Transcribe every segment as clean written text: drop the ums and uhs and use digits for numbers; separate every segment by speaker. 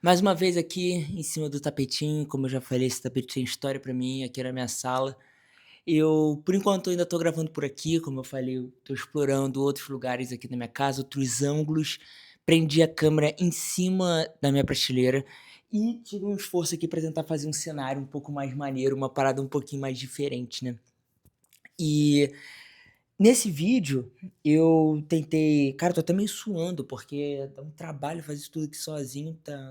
Speaker 1: Mais uma vez aqui em cima do tapetinho, como eu já falei, esse tapete tem história pra mim, aqui na minha sala. Por enquanto, eu ainda tô gravando por aqui, como eu falei, eu tô explorando outros lugares aqui na minha casa, outros ângulos. Prendi a câmera em cima da minha prateleira e tive um esforço aqui pra tentar fazer um cenário um pouco mais maneiro, uma parada um pouquinho mais diferente, né. E nesse vídeo eu tentei cara, eu tô até meio suando, porque dá um trabalho fazer isso tudo aqui sozinho, tá,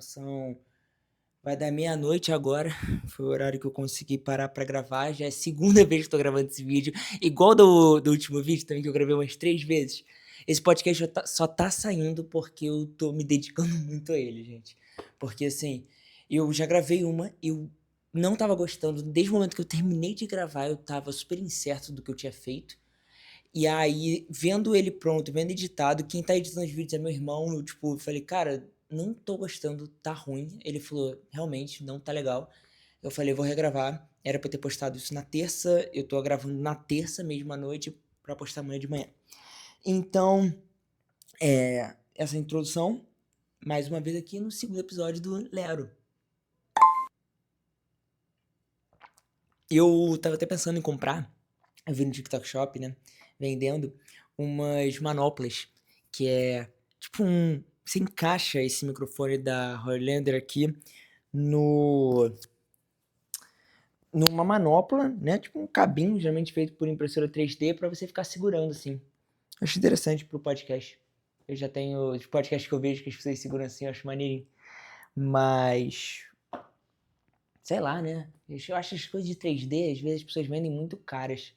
Speaker 1: vai dar meia-noite agora, foi o horário que eu consegui parar pra gravar, já é a segunda vez que tô gravando esse vídeo, igual do último vídeo também que eu gravei umas 3 vezes. Esse podcast só tá saindo porque eu tô me dedicando muito a ele, gente. Porque, assim, eu já gravei uma, eu não estava gostando, desde o momento que eu terminei de gravar, eu estava super incerto do que eu tinha feito. E aí, vendo ele pronto, vendo editado, quem tá editando os vídeos é meu irmão, eu, tipo, falei: "Cara, não tô gostando, tá ruim". Ele falou: "Realmente, não tá legal". Eu falei: "Vou regravar". Era pra eu ter postado isso na terça, eu tô gravando na terça mesmo à noite pra postar amanhã de manhã. Então, essa introdução, mais uma vez aqui no segundo episódio do Lero. Eu estava até pensando em comprar, eu vi no TikTok Shop, né, vendendo umas manoplas, que é tipo você encaixa esse microfone da Roylander aqui no numa manopla, né, tipo um cabinho, geralmente feito por impressora 3D para você ficar segurando, assim. Eu acho interessante para o podcast. Eu já tenho os podcasts que eu vejo que as pessoas seguram assim, eu acho maneirinho. Mas, sei lá, né, eu acho as coisas de 3D, às vezes as pessoas vendem muito caras.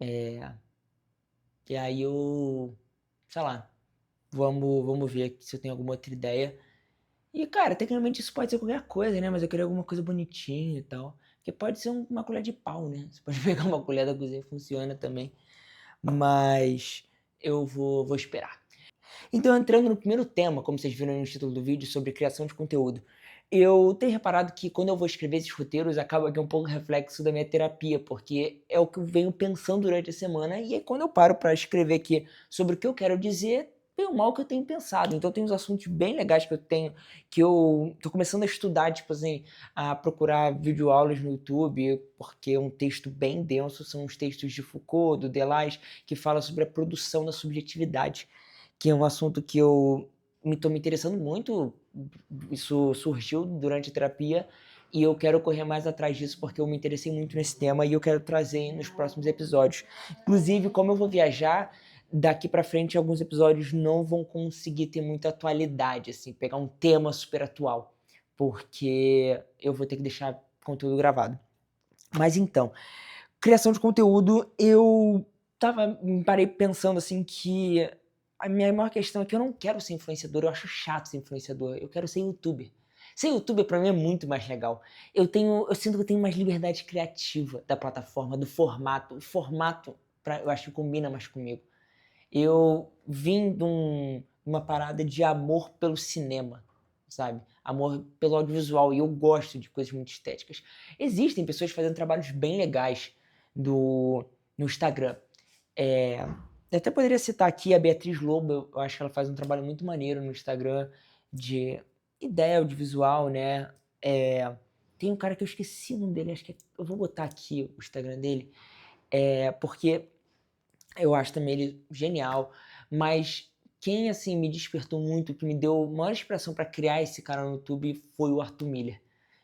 Speaker 1: E aí sei lá, vamos ver aqui se eu tenho alguma outra ideia. E, cara, tecnicamente isso pode ser qualquer coisa, né, mas eu queria alguma coisa bonitinha e tal. Porque pode ser uma colher de pau, né, você pode pegar uma colher da cozinha, funciona também. Mas eu vou esperar. Então, entrando no primeiro tema, como vocês viram no título do vídeo, sobre criação de conteúdo. Eu tenho reparado que quando eu vou escrever esses roteiros, acaba que é um pouco reflexo da minha terapia, porque é o que eu venho pensando durante a semana, e aí quando eu paro para escrever aqui sobre o que eu quero dizer, bem ou mal que eu tenho pensado. Então tem uns assuntos bem legais que eu tô começando a estudar, tipo assim, a procurar videoaulas no YouTube, porque é um texto bem denso, são os textos de Foucault, do Deleuze, que fala sobre a produção da subjetividade, que é um assunto que eu tô me interessando muito. Isso surgiu durante a terapia e eu quero correr mais atrás disso porque eu me interessei muito nesse tema e eu quero trazer nos próximos episódios. Inclusive, como eu vou viajar, daqui para frente alguns episódios não vão conseguir ter muita atualidade, assim, pegar um tema super atual, porque eu vou ter que deixar conteúdo gravado. Mas então, criação de conteúdo, me parei pensando assim que a minha maior questão é que eu não quero ser influenciador, eu acho chato ser influenciador, eu quero ser youtuber. Ser youtuber pra mim é muito mais legal. Eu sinto que eu tenho mais liberdade criativa da plataforma, do formato. O formato, eu acho que combina mais comigo. Eu vim uma parada de amor pelo cinema, sabe? Amor pelo audiovisual, e eu gosto de coisas muito estéticas. Existem pessoas fazendo trabalhos bem legais no Instagram. Eu até poderia citar aqui a Beatriz Lobo, eu acho que ela faz um trabalho muito maneiro no Instagram de ideia audiovisual, né? Tem um cara que eu esqueci o nome dele, acho que eu vou botar aqui o Instagram dele, porque eu acho também ele genial, mas quem, assim, me despertou muito, que me deu maior inspiração para criar esse canal no YouTube foi o Arthur Miller.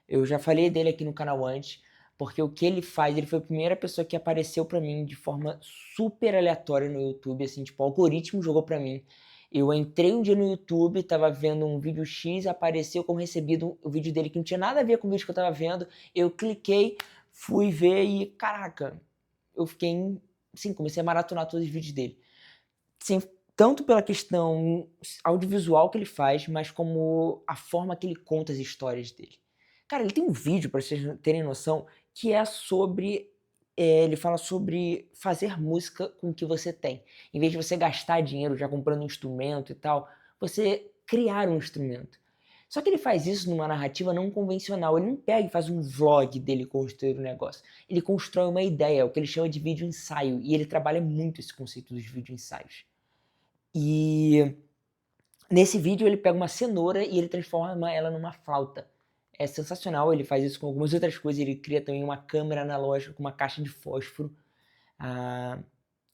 Speaker 1: Eu já falei dele aqui no canal antes, porque o que ele faz, ele foi a primeira pessoa que apareceu para mim de forma super aleatória no YouTube, assim, tipo, o algoritmo jogou para mim. Eu entrei um dia no YouTube, tava vendo um vídeo X, apareceu como recebido o vídeo dele que não tinha nada a ver com o vídeo que eu tava vendo. Eu cliquei, fui ver e, caraca, eu fiquei, sim, comecei a maratonar todos os vídeos dele. Sim, tanto pela questão audiovisual que ele faz, mas como a forma que ele conta as histórias dele. Cara, ele tem um vídeo, para vocês terem noção, que é sobre. Ele fala sobre fazer música com o que você tem. Em vez de você gastar dinheiro já comprando um instrumento e tal, você criar um instrumento. Só que ele faz isso numa narrativa não convencional. Ele não pega e faz um vlog dele construir o negócio. Ele constrói uma ideia, o que ele chama de vídeo ensaio. E ele trabalha muito esse conceito dos vídeo ensaios. E Nesse vídeo ele pega uma cenoura e ele transforma ela numa flauta. É sensacional, ele faz isso com algumas outras coisas, ele cria também uma câmera analógica com uma caixa de fósforo.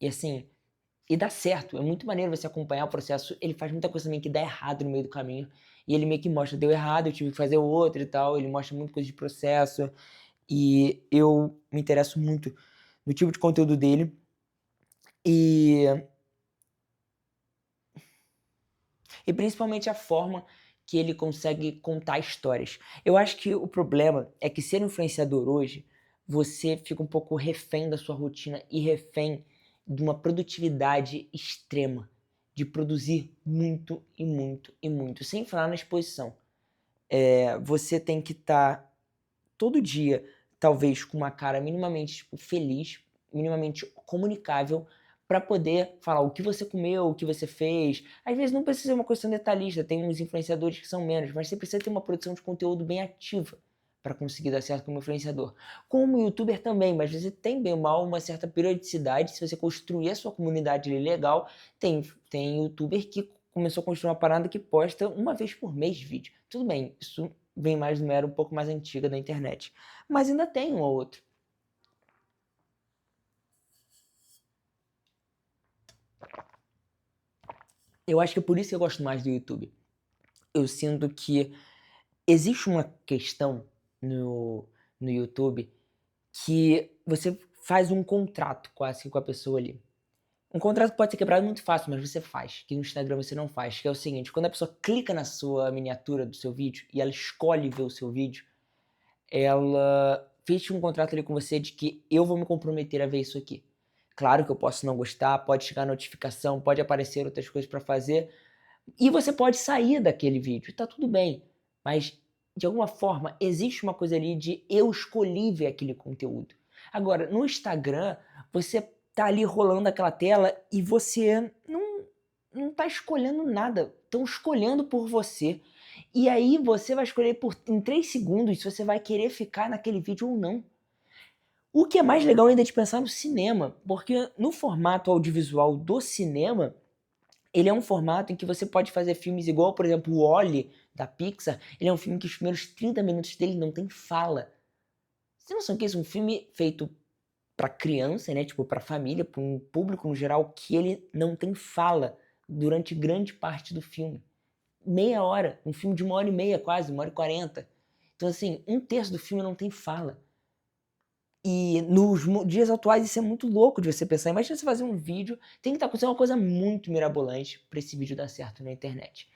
Speaker 1: E assim, e dá certo, é muito maneiro você acompanhar o processo. Ele faz muita coisa também que dá errado no meio do caminho. E ele meio que mostra, deu errado, eu tive que fazer outro e tal. Ele mostra muita coisa de processo. E eu me interesso muito no tipo de conteúdo dele. E principalmente a forma que ele consegue contar histórias. Eu acho que o problema é que ser influenciador hoje, você fica um pouco refém da sua rotina e refém de uma produtividade extrema, de produzir muito e muito e muito, sem falar na exposição. Você tem que estar todo dia, talvez com uma cara minimamente tipo, feliz, minimamente comunicável, para poder falar o que você comeu, o que você fez. Às vezes não precisa ser uma questão detalhista, tem uns influenciadores que são menos, mas você precisa ter uma produção de conteúdo bem ativa para conseguir dar certo como influenciador. Como youtuber também, mas você tem bem ou mal uma certa periodicidade, se você construir a sua comunidade legal, tem youtuber que começou a construir uma parada que posta uma vez por mês vídeo. Tudo bem, isso vem mais de uma era um pouco mais antiga da internet. Mas ainda tem um ou outro. Eu acho que é por isso que eu gosto mais do YouTube. Eu sinto que existe uma questão no YouTube que você faz um contrato quase com a pessoa ali. Um contrato que pode ser quebrado muito fácil, mas você faz, que no Instagram você não faz, que é o seguinte, quando a pessoa clica na sua miniatura do seu vídeo e ela escolhe ver o seu vídeo, ela fez um contrato ali com você de que eu vou me comprometer a ver isso aqui. Claro que eu posso não gostar, pode chegar notificação, pode aparecer outras coisas para fazer, e você pode sair daquele vídeo, tá tudo bem. Mas, de alguma forma, existe uma coisa ali de eu escolhi ver aquele conteúdo. Agora, no Instagram, você tá ali rolando aquela tela e você não tá escolhendo nada. Estão escolhendo por você. E aí você vai escolher em 3 segundos se você vai querer ficar naquele vídeo ou não. O que é mais legal ainda é de pensar no cinema, porque no formato audiovisual do cinema, ele é um formato em que você pode fazer filmes igual, por exemplo, o Wall-E, da Pixar. Ele é um filme que os primeiros 30 minutos dele não tem fala. Você não sabe que isso é um filme feito pra criança, né? Tipo, pra família, pra um público no geral, que ele não tem fala durante grande parte do filme. Meia hora, um filme de 1h30 quase, 1h40. Então, assim, um terço do filme não tem fala. E nos dias atuais isso é muito louco de você pensar. Imagina você fazer um vídeo, tem que estar acontecendo uma coisa muito mirabolante para esse vídeo dar certo na internet.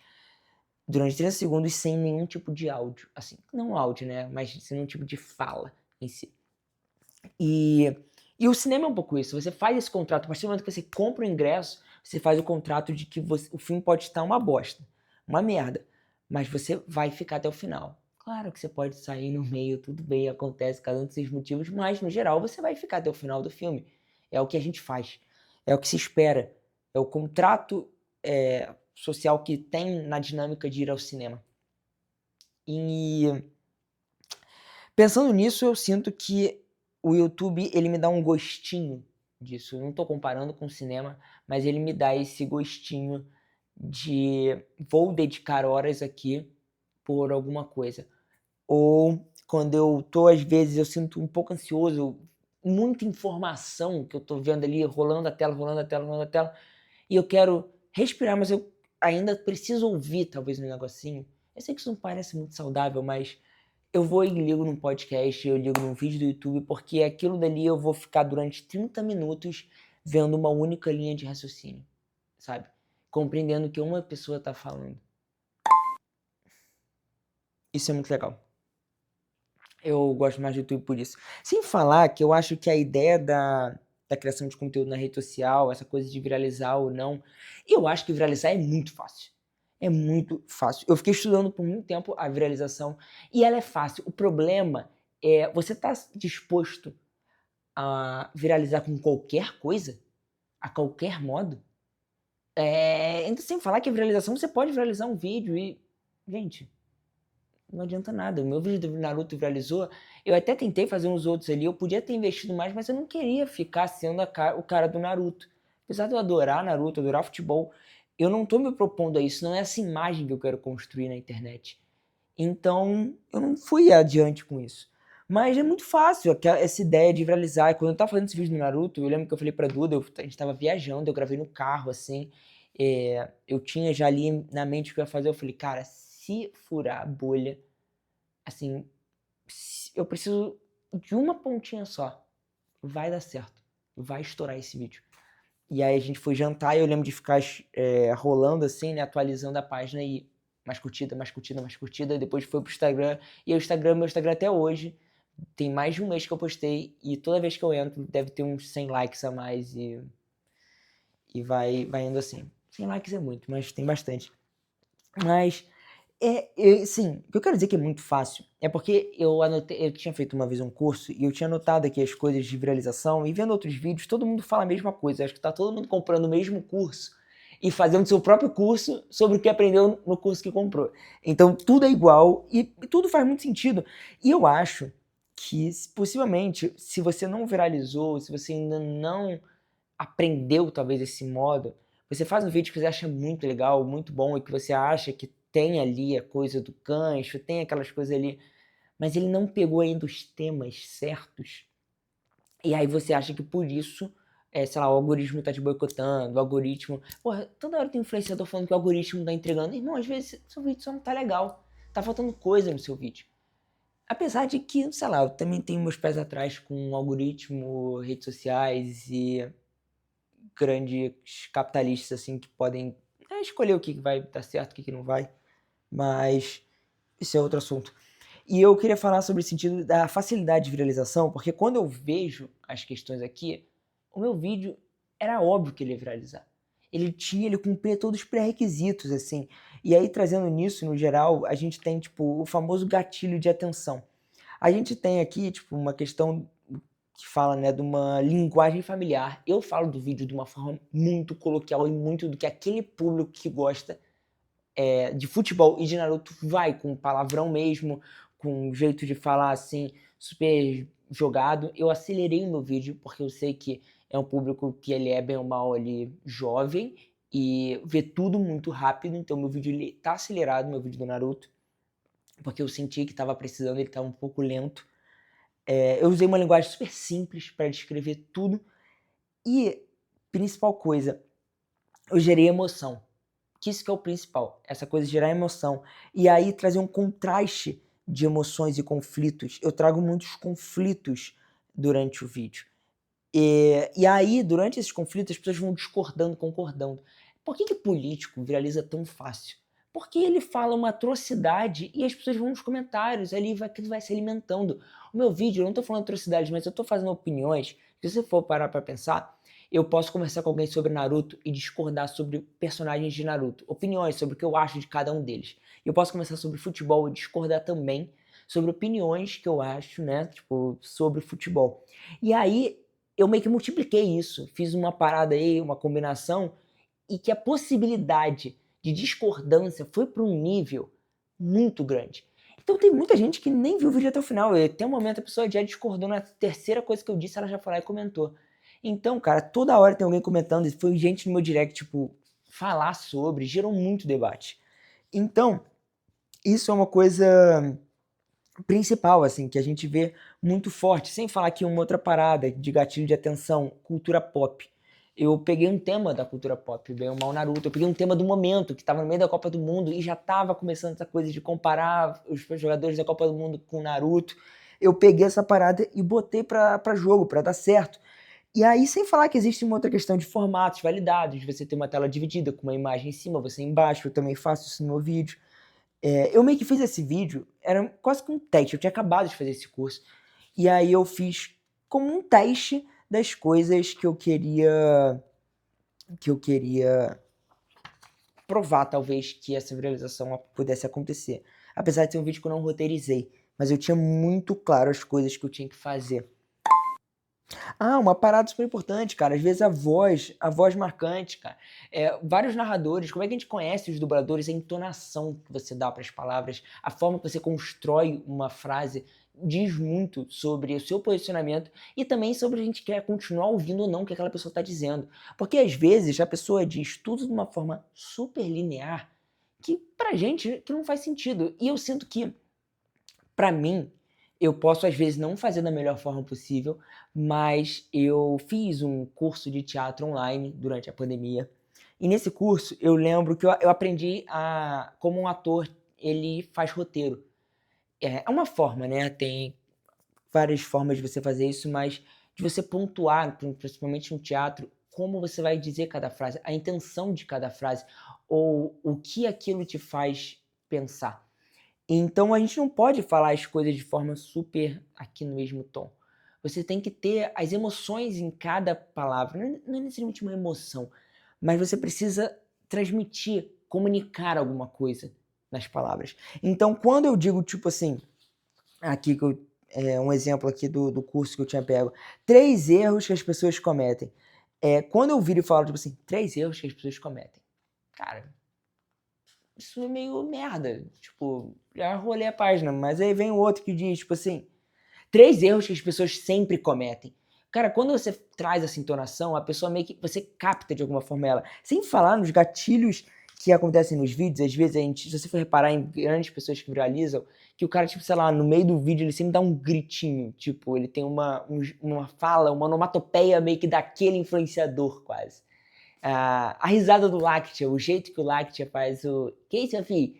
Speaker 1: Durante 30 segundos sem nenhum tipo de áudio. Assim, não áudio, né? Mas sem nenhum tipo de fala em si. E o cinema é um pouco isso. Você faz esse contrato, a partir do momento que você compra o ingresso, você faz o contrato de que o filme pode estar uma bosta, uma merda, mas você vai ficar até o final. Claro que você pode sair no meio, tudo bem, acontece, cada um dos seus motivos, mas no geral você vai ficar até o final do filme. É o que a gente faz, é o que se espera, é o contrato social que tem na dinâmica de ir ao cinema. E pensando nisso, eu sinto que o YouTube, ele me dá um gostinho disso. Eu não tô comparando com o cinema, mas ele me dá esse gostinho de vou dedicar horas aqui por alguma coisa. Ou quando eu tô, às vezes, eu sinto um pouco ansioso, muita informação que eu tô vendo ali, rolando a tela, rolando a tela, rolando a tela, e eu quero respirar, mas eu ainda preciso ouvir talvez um negocinho. Eu sei que isso não parece muito saudável, mas eu vou e ligo num podcast, eu ligo num vídeo do YouTube, porque aquilo dali eu vou ficar durante 30 minutos vendo uma única linha de raciocínio, sabe? Compreendendo o que uma pessoa tá falando. Isso é muito legal. Eu gosto mais do YouTube por isso. Sem falar que eu acho que a ideia da criação de conteúdo na rede social, essa coisa de viralizar ou não, eu acho que viralizar é muito fácil. É muito fácil. Eu fiquei estudando por muito tempo a viralização e ela é fácil. O problema é você tá disposto a viralizar com qualquer coisa, a qualquer modo. Então, sem falar que a viralização, você pode viralizar um vídeo e, gente, não adianta nada. O meu vídeo do Naruto viralizou. Eu até tentei fazer uns outros ali. Eu podia ter investido mais, mas eu não queria ficar sendo o cara do Naruto. Apesar de eu adorar Naruto, adorar futebol, eu não tô me propondo a isso, não é essa imagem que eu quero construir na internet. Então, eu não fui adiante com isso. Mas é muito fácil, essa ideia de viralizar. Quando eu tava fazendo esse vídeo do Naruto, eu lembro que eu falei pra Duda, a gente tava viajando, eu gravei no carro, assim, eu tinha já ali na mente o que eu ia fazer, eu falei, cara, se furar a bolha, assim, eu preciso de uma pontinha só, vai dar certo, vai estourar esse vídeo. E aí a gente foi jantar e eu lembro de ficar rolando assim, né, atualizando a página e mais curtida, mais curtida, mais curtida. Depois foi pro Instagram. E o Instagram, meu Instagram até hoje, tem mais de um mês que eu postei e toda vez que eu entro deve ter uns 100 likes a mais e vai indo assim. 100 likes é muito, mas tem bastante. Mas sim, o que eu quero dizer que é muito fácil é porque eu tinha feito uma vez um curso e eu tinha anotado aqui as coisas de viralização e vendo outros vídeos, todo mundo fala a mesma coisa. Acho que tá todo mundo comprando o mesmo curso e fazendo seu próprio curso sobre o que aprendeu no curso que comprou. Então tudo é igual e tudo faz muito sentido. E eu acho que possivelmente, se você não viralizou, se você ainda não aprendeu talvez esse modo, você faz um vídeo que você acha muito legal, muito bom e que você acha que tem ali a coisa do gancho, tem aquelas coisas ali, mas ele não pegou ainda os temas certos. E aí você acha que por isso, sei lá, o algoritmo tá te boicotando, o algoritmo... Porra, toda hora tem influenciador falando que o algoritmo tá entregando. Irmão, às vezes seu vídeo só não tá legal. Tá faltando coisa no seu vídeo. Apesar de que, sei lá, eu também tenho meus pés atrás com algoritmo, redes sociais e grandes capitalistas, assim, que podem escolher o que vai dar certo, o que não vai. Mas isso é outro assunto. E eu queria falar sobre o sentido da facilidade de viralização, porque quando eu vejo as questões aqui, o meu vídeo era óbvio que ele ia viralizar. Ele cumpria todos os pré-requisitos, assim. E aí, trazendo nisso, no geral, a gente tem, tipo, o famoso gatilho de atenção. A gente tem aqui, tipo, uma questão que fala, né, de uma linguagem familiar. Eu falo do vídeo de uma forma muito coloquial e muito do que aquele público que gosta de futebol e de Naruto vai, com palavrão mesmo, com jeito de falar assim, super jogado. Eu acelerei o meu vídeo, porque eu sei que é um público que ele é bem ou mal ali jovem e vê tudo muito rápido, então meu vídeo ele tá acelerado, meu vídeo do Naruto, porque eu senti que tava precisando, ele tava um pouco lento. Eu usei uma linguagem super simples para descrever tudo e, principal coisa, eu gerei emoção. Que isso que é o principal, essa coisa de gerar emoção. E aí trazer um contraste de emoções e conflitos. Eu trago muitos conflitos durante o vídeo. E aí, durante esses conflitos, as pessoas vão discordando, concordando. Por que político viraliza tão fácil? Porque ele fala uma atrocidade e as pessoas vão nos comentários, ali aquilo vai se alimentando. O meu vídeo, eu não tô falando atrocidades, mas eu tô fazendo opiniões. Se você for parar pra pensar, eu posso conversar com alguém sobre Naruto e discordar sobre personagens de Naruto. Opiniões sobre o que eu acho de cada um deles. Eu posso conversar sobre futebol e discordar também sobre opiniões que eu acho, né, tipo, sobre futebol. E aí, eu meio que multipliquei isso, fiz uma parada aí, uma combinação, e que a possibilidade de discordância foi para um nível muito grande. Então tem muita gente que nem viu o vídeo até o final. E até o momento a pessoa já discordou na terceira coisa que eu disse, ela já foi lá e comentou. Então, cara, toda hora tem alguém comentando, e foi gente no meu direct, tipo, falar sobre, gerou muito debate. Então, isso é uma coisa principal, assim, que a gente vê muito forte, sem falar que uma outra parada de gatilho de atenção, cultura pop. Eu peguei um tema da cultura pop, bem o mal Naruto, eu peguei um tema do momento, que estava no meio da Copa do Mundo e já estava começando essa coisa de comparar os jogadores da Copa do Mundo com o Naruto. Eu peguei essa parada e botei pra jogo, pra dar certo. E aí, sem falar que existe uma outra questão de formatos validados, você tem uma tela dividida com uma imagem em cima, você embaixo, eu também faço isso no meu vídeo. Eu meio que fiz esse vídeo, era quase que um teste, eu tinha acabado de fazer esse curso, e aí eu fiz como um teste das coisas que eu queria provar, talvez, que essa viralização pudesse acontecer. Apesar de ser um vídeo que eu não roteirizei, mas eu tinha muito claro as coisas que eu tinha que fazer. Ah, uma parada super importante, cara. Às vezes a voz marcante, cara. Vários narradores, como é que a gente conhece os dubladores? A entonação que você dá para as palavras, a forma que você constrói uma frase diz muito sobre o seu posicionamento e também sobre a gente quer continuar ouvindo ou não o que aquela pessoa está dizendo. Porque às vezes a pessoa diz tudo de uma forma super linear que pra gente que não faz sentido. E eu sinto que para mim, eu posso às vezes não fazer da melhor forma possível, mas eu fiz um curso de teatro online durante a pandemia. E nesse curso eu lembro que eu aprendi a como um ator ele faz roteiro. É uma forma, né, tem várias formas de você fazer isso, mas de você pontuar, principalmente no teatro, como você vai dizer cada frase, a intenção de cada frase, ou o que aquilo te faz pensar. Então a gente não pode falar as coisas de forma super aqui no mesmo tom. Você tem que ter as emoções em cada palavra, não é necessariamente uma emoção, mas você precisa transmitir, comunicar alguma coisa nas palavras. Então quando eu digo, tipo assim, aqui que eu um exemplo aqui do curso que eu tinha pego, 3 erros que as pessoas cometem. Quando eu viro e falo, tipo assim, 3 erros que as pessoas cometem. Cara, isso é meio merda. Tipo, já rolei a página, mas aí vem o outro que diz, tipo assim, 3 erros que as pessoas sempre cometem. Cara, quando você traz essa entonação, a pessoa meio que você capta de alguma forma ela. Sem falar nos gatilhos que acontecem nos vídeos, às vezes a gente, se você for reparar em grandes pessoas que viralizam, que o cara, tipo, sei lá, no meio do vídeo ele sempre dá um gritinho, tipo, ele tem uma fala, uma onomatopeia meio que daquele influenciador quase. A risada do Lactia, o jeito que o Lactia faz o que isso, meu filho?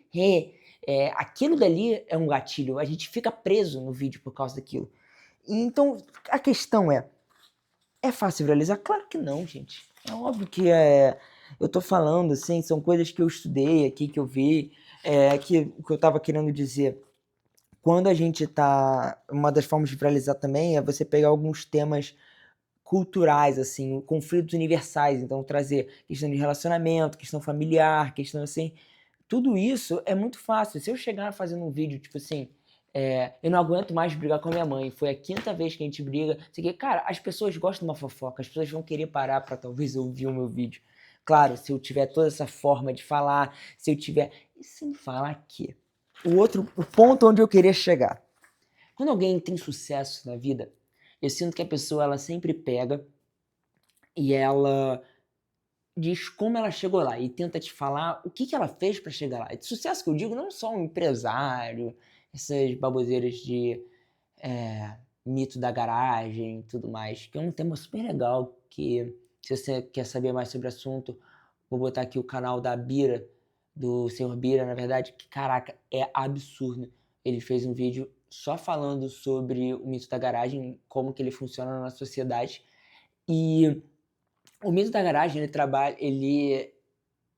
Speaker 1: Aquilo dali é um gatilho, a gente fica preso no vídeo por causa daquilo. Então, a questão é fácil viralizar? Claro que não, gente. É óbvio que eu tô falando, assim, são coisas que eu estudei aqui, que eu vi, que o que eu tava querendo dizer. Quando a gente tá. Uma das formas de viralizar também é você pegar alguns temas culturais, assim, conflitos universais, então trazer questão de relacionamento, questão familiar, questão assim, tudo isso é muito fácil. Se eu chegar fazendo um vídeo, tipo assim, eu não aguento mais brigar com a minha mãe, foi a 5ª vez que a gente briga, sei que, cara, as pessoas gostam de uma fofoca, as pessoas vão querer parar para talvez ouvir o meu vídeo. Claro, se eu tiver toda essa forma de falar, se eu tiver. E sem falar que. O ponto onde eu queria chegar. Quando alguém tem sucesso na vida, eu sinto que a pessoa ela sempre pega e ela diz como ela chegou lá e tenta te falar o que que ela fez para chegar lá. De sucesso que eu digo, não só um empresário, essas baboseiras de mito da garagem e tudo mais, que é um tema super legal que, se você quer saber mais sobre o assunto, vou botar aqui o canal da Bira, do Senhor Bira, na verdade, que caraca, é absurdo. Ele fez um vídeo só falando sobre o mito da garagem, como que ele funciona na sociedade. E o mito da garagem,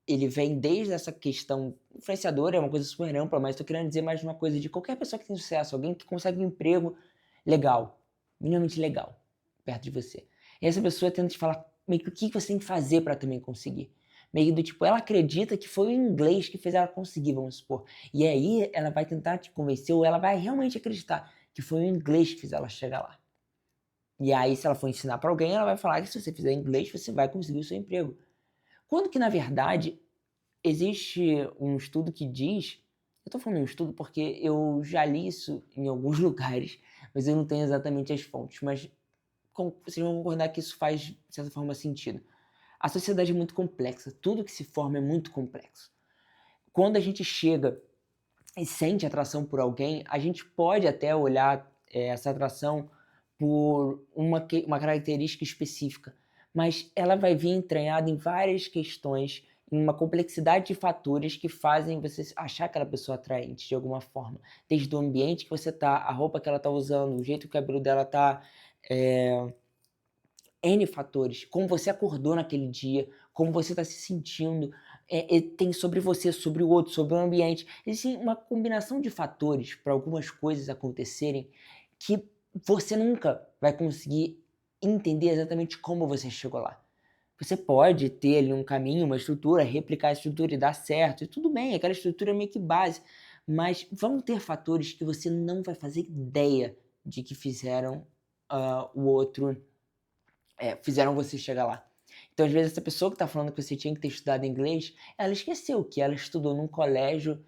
Speaker 1: ele vem desde essa questão influenciadora, é uma coisa super ampla, mas estou querendo dizer mais uma coisa de qualquer pessoa que tem sucesso, alguém que consegue um emprego legal, minimamente legal, perto de você. E essa pessoa tenta te falar meio que o que você tem que fazer para também conseguir. Meio do tipo, ela acredita que foi o inglês que fez ela conseguir, vamos supor. E aí ela vai tentar te convencer, ou ela vai realmente acreditar que foi o inglês que fez ela chegar lá. E aí, se ela for ensinar para alguém, ela vai falar que se você fizer inglês, você vai conseguir o seu emprego. Quando que, na verdade, existe um estudo que diz, eu estou falando um estudo porque eu já li isso em alguns lugares, mas eu não tenho exatamente as fontes, mas vocês vão concordar que isso faz, de certa forma, sentido. A sociedade é muito complexa, tudo que se forma é muito complexo. Quando a gente chega e sente atração por alguém, a gente pode até olhar essa atração por uma característica específica, mas ela vai vir entranhada em várias questões, em uma complexidade de fatores que fazem você achar aquela pessoa atraente de alguma forma. Desde o ambiente que você tá, a roupa que ela tá usando, o jeito que o cabelo dela tá, N fatores, como você acordou naquele dia, como você está se sentindo, tem sobre você, sobre o outro, sobre o ambiente. Existe uma combinação de fatores para algumas coisas acontecerem que você nunca vai conseguir entender exatamente como você chegou lá. Você pode ter ali um caminho, uma estrutura, replicar a estrutura e dar certo, e tudo bem, aquela estrutura é meio que base, mas vão ter fatores que você não vai fazer ideia de que fizeram o outro fizeram você chegar lá. Então, às vezes, essa pessoa que está falando que você tinha que ter estudado inglês, ela esqueceu que ela estudou num colégio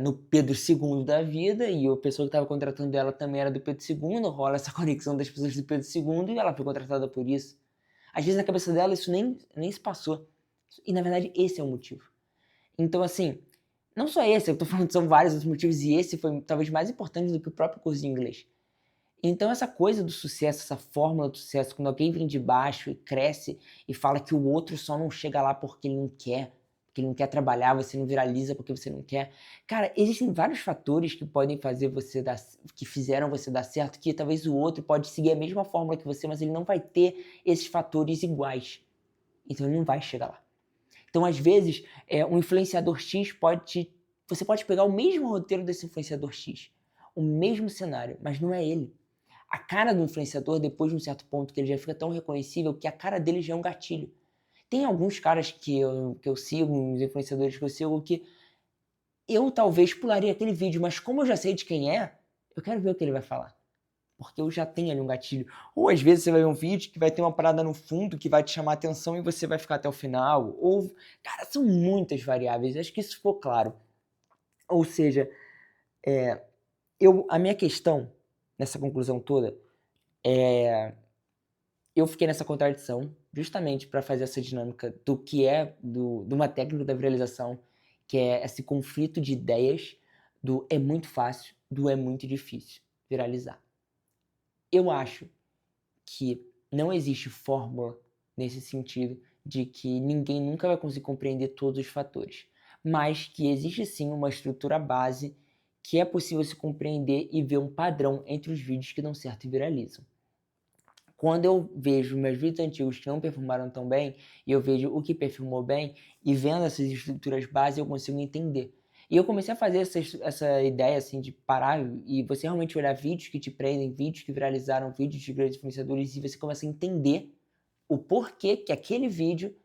Speaker 1: no Pedro II da vida, e a pessoa que estava contratando ela também era do Pedro II, rola essa conexão das pessoas do Pedro II, e ela foi contratada por isso. Às vezes, na cabeça dela, isso nem se passou. E, na verdade, esse é o motivo. Então, assim, não só esse, eu tô falando que são vários outros motivos, e esse foi talvez mais importante do que o próprio curso de inglês. Então essa coisa do sucesso, essa fórmula do sucesso, quando alguém vem de baixo e cresce e fala que o outro só não chega lá porque ele não quer trabalhar, você não viraliza porque você não quer. Cara, existem vários fatores que podem fazer que fizeram você dar certo, que talvez o outro pode seguir a mesma fórmula que você, mas ele não vai ter esses fatores iguais. Então ele não vai chegar lá. Então, às vezes, um influenciador X você pode pegar o mesmo roteiro desse influenciador X, o mesmo cenário, mas não é ele. A cara do influenciador, depois de um certo ponto que ele já fica tão reconhecível, que a cara dele já é um gatilho. Tem alguns caras que eu sigo, uns influenciadores que eu sigo, que eu talvez pularia aquele vídeo, mas como eu já sei de quem é, eu quero ver o que ele vai falar. Porque eu já tenho ali um gatilho. Ou às vezes você vai ver um vídeo que vai ter uma parada no fundo que vai te chamar a atenção e você vai ficar até o final. Ou, cara, são muitas variáveis. Acho que isso ficou claro. Ou seja, a minha questão nessa conclusão toda eu fiquei nessa contradição justamente para fazer essa dinâmica do que de uma técnica da viralização, que é esse conflito de ideias do é muito fácil, do é muito difícil viralizar. Eu acho que não existe fórmula nesse sentido de que ninguém nunca vai conseguir compreender todos os fatores, mas que existe sim uma estrutura base que é possível se compreender e ver um padrão entre os vídeos que dão certo e viralizam. Quando eu vejo meus vídeos antigos que não performaram tão bem, e eu vejo o que performou bem, e vendo essas estruturas básicas, eu consigo entender. E eu comecei a fazer essa ideia assim de parar e você realmente olhar vídeos que te prendem, vídeos que viralizaram, vídeos de grandes influenciadores, e você começa a entender o porquê que aquele vídeo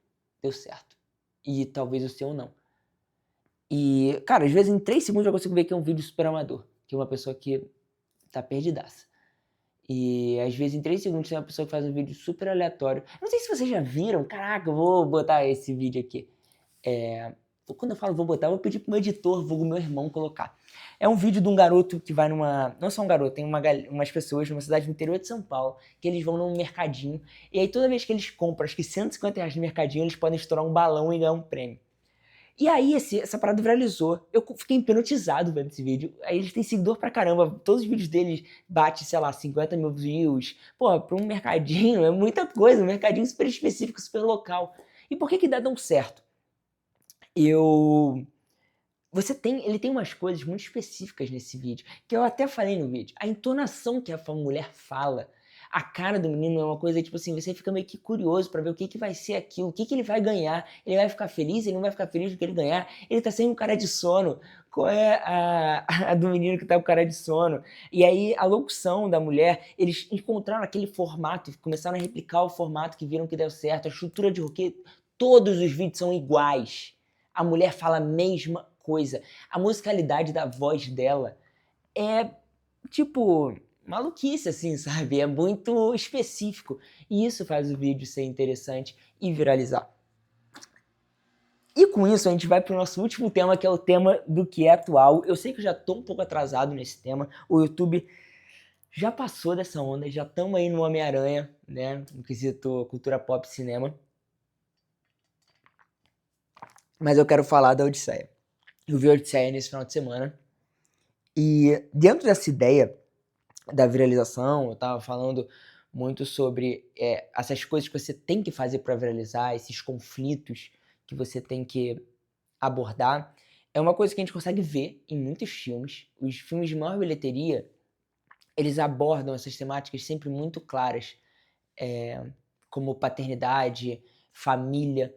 Speaker 1: deu certo. E talvez o seu não. E, cara, às vezes em 3 segundos eu consigo ver que é um vídeo super amador, que é uma pessoa que tá perdidaça. E às vezes em 3 segundos tem uma pessoa que faz um vídeo super aleatório. Não sei se vocês já viram, caraca, eu vou botar esse vídeo aqui. Quando eu falo vou botar, eu vou pedir pro meu editor, vulgo meu irmão, colocar. É um vídeo de um garoto que vai numa... Não só um garoto, tem umas pessoas numa cidade do interior de São Paulo, que eles vão num mercadinho, e aí toda vez que eles compram, acho que R$ 150 no mercadinho, eles podem estourar um balão e ganhar um prêmio. E aí essa parada viralizou. Eu fiquei hipnotizado vendo esse vídeo. Aí eles têm seguidor pra caramba. Todos os vídeos deles batem, sei lá, 50 mil views. Pô, pra um mercadinho é muita coisa. Um mercadinho super específico, super local. E por que dá tão certo? Ele tem umas coisas muito específicas nesse vídeo, que eu até falei no vídeo. A entonação que a mulher fala, a cara do menino é uma coisa, tipo assim, você fica meio que curioso pra ver o que vai ser aquilo, o que ele vai ganhar. Ele vai ficar feliz, ele não vai ficar feliz do que ele ganhar. Ele tá sem um cara de sono. Qual é a do menino que tá com cara de sono? E aí, a locução da mulher, eles encontraram aquele formato, começaram a replicar o formato que viram que deu certo, a estrutura de roqueiro, todos os vídeos são iguais. A mulher fala a mesma coisa. A musicalidade da voz dela é, tipo, maluquice, assim, sabe? É muito específico. E isso faz o vídeo ser interessante e viralizar. E com isso a gente vai para o nosso último tema, que é o tema do que é atual. Eu sei que eu já estou um pouco atrasado nesse tema. O YouTube já passou dessa onda, já estamos aí no Homem-Aranha, né? No quesito cultura pop e cinema. Mas eu quero falar da Odisseia. Eu vi a Odisseia nesse final de semana. E dentro dessa ideia da viralização, eu tava falando muito sobre essas coisas que você tem que fazer para viralizar, esses conflitos que você tem que abordar. É uma coisa que a gente consegue ver em muitos filmes. Os filmes de maior bilheteria, eles abordam essas temáticas sempre muito claras, como paternidade, família.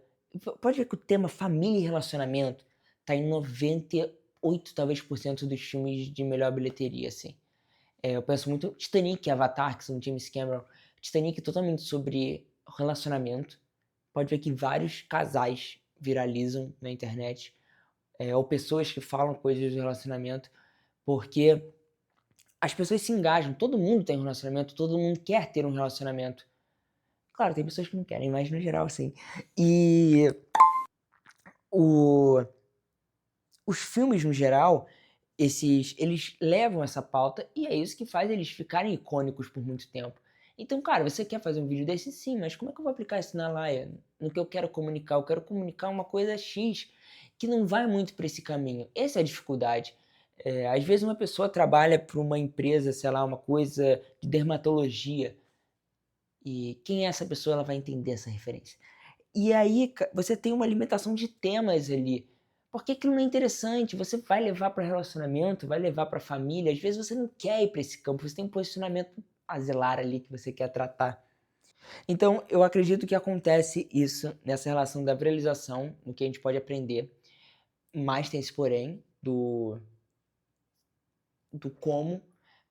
Speaker 1: Pode ver que o tema família e relacionamento tá em 98, talvez, por cento dos filmes de melhor bilheteria, assim. Eu penso muito Titanic e Avatar, que são de James Cameron. Titanic é totalmente sobre relacionamento. Pode ver que vários casais viralizam na internet, ou pessoas que falam coisas do relacionamento, porque as pessoas se engajam. Todo mundo tem um relacionamento, todo mundo quer ter um relacionamento. Claro, tem pessoas que não querem, mas no geral sim. E o os filmes no geral, eles levam essa pauta e é isso que faz eles ficarem icônicos por muito tempo. Então, cara, você quer fazer um vídeo desse? Sim, mas como é que eu vou aplicar isso na Laia? No que eu quero comunicar? Eu quero comunicar uma coisa X que não vai muito para esse caminho. Essa é a dificuldade. Às vezes uma pessoa trabalha para uma empresa, sei lá, uma coisa de dermatologia, e quem é essa pessoa, ela vai entender essa referência. E aí você tem uma limitação de temas ali. Porque aquilo não é interessante, você vai levar para relacionamento, vai levar para família, às vezes você não quer ir para esse campo, você tem um posicionamento a zelar ali que você quer tratar. Então, eu acredito que acontece isso nessa relação da viralização, no que a gente pode aprender, mas tem esse porém do como,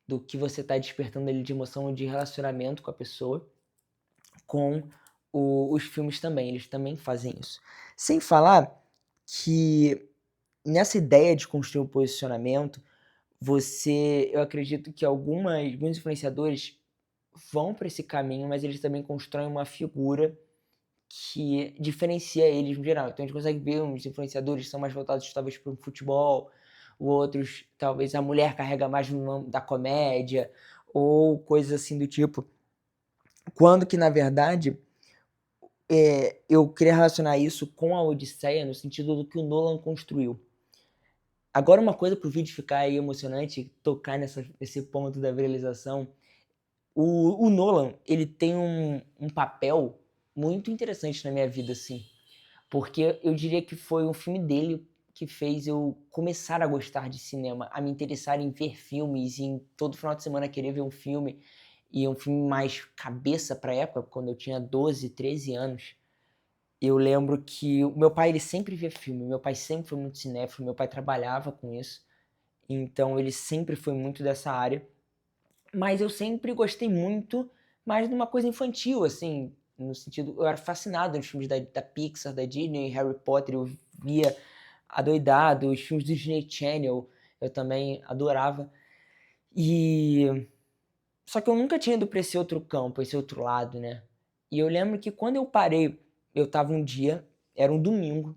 Speaker 1: do que você está despertando ali de emoção ou de relacionamento com a pessoa, com os filmes também, eles também fazem isso. Sem falar que nessa ideia de construir um posicionamento, eu acredito que alguns influenciadores vão para esse caminho, mas eles também constroem uma figura que diferencia eles no geral. Então a gente consegue ver uns influenciadores que são mais voltados talvez para o futebol, outros talvez a mulher carrega mais no nome da comédia, ou coisas assim do tipo. Quando que na verdade eu queria relacionar isso com a Odisseia no sentido do que o Nolan construiu. Agora uma coisa para o vídeo ficar aí emocionante, tocar nesse ponto da viralização, o Nolan, ele tem um papel muito interessante na minha vida, assim, porque eu diria que foi um filme dele que fez eu começar a gostar de cinema, a me interessar em ver filmes, em todo final de semana querer ver um filme, e um filme mais cabeça pra época, quando eu tinha 12, 13 anos. Eu lembro que o meu pai, ele sempre via filme, meu pai sempre foi muito cinéfilo, meu pai trabalhava com isso, então ele sempre foi muito dessa área. Mas eu sempre gostei muito mais de uma coisa infantil, assim, no sentido, eu era fascinado nos filmes da Pixar, da Disney, Harry Potter, eu via adoidado, os filmes do Disney Channel, eu também adorava. E só que eu nunca tinha ido para esse outro campo, esse outro lado, né? E eu lembro que quando eu parei, eu tava um dia, era um domingo,